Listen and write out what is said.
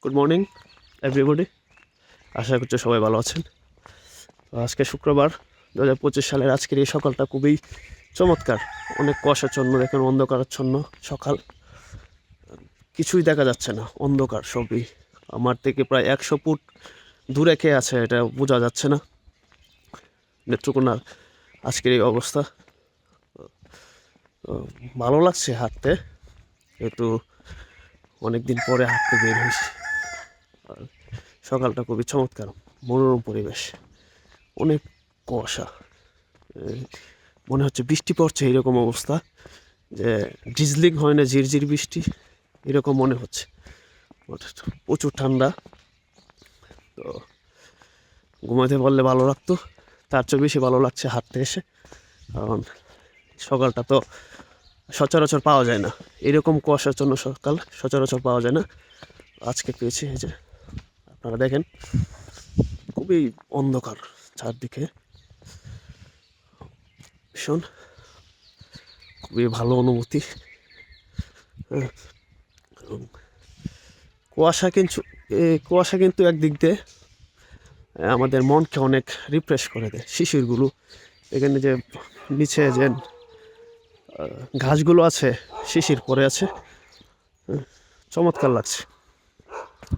Good morning everybody, আশা করছি সবাই ভালো আছেন। তো আজকে শুক্রবার 2025 সালের আজকের এই সকালটা খুবই চমৎকার। অনেক কুয়াশাচ্ছন্ন, দেখেন অন্ধকারাচ্ছন্ন সকাল, কিছুই দেখা যাচ্ছে না, অন্ধকার সবই। আমার থেকে প্রায় 100 ফুট দূরে কে আছে এটা বোঝা যাচ্ছে না। নেত্রকোনার আজকের এই অবস্থা। তো ভালো লাগছে হাঁটতে, যেহেতু অনেকদিন পরে হাঁটতে বের হয়েছি। আর সকালটা খুবই চমৎকার, মনোরম পরিবেশ, অনেক কুয়াশা, মনে হচ্ছে বৃষ্টি পড়ছে এরকম অবস্থা, যে ড্রিজলিং হয় না, ঝিরঝির বৃষ্টি এরকম মনে হচ্ছে। প্রচুর ঠান্ডা। তো ঘুমাতে পারলে ভালো লাগতো, তার চেয়ে বেশি ভালো লাগছে হাঁটতে এসে। কারণ সকালটা তো সচরাচর পাওয়া যায় না, এরকম কুয়াশার জন্য সকাল সচরাচর পাওয়া যায় না। আজকে পেয়েছি। এই যে আপনারা দেখেন, খুবই অন্ধকার চারদিকে, ভীষণ খুবই ভালো অনুভূতি। কুয়াশা কিন্তু একদিক দিয়ে আমাদের মনকে অনেক রিফ্রেশ করে দেয়। শিশিরগুলো এখানে যে নিচে যে ঘাসগুলো আছে, শিশির পড়ে আছে, চমৎকার লাগছে।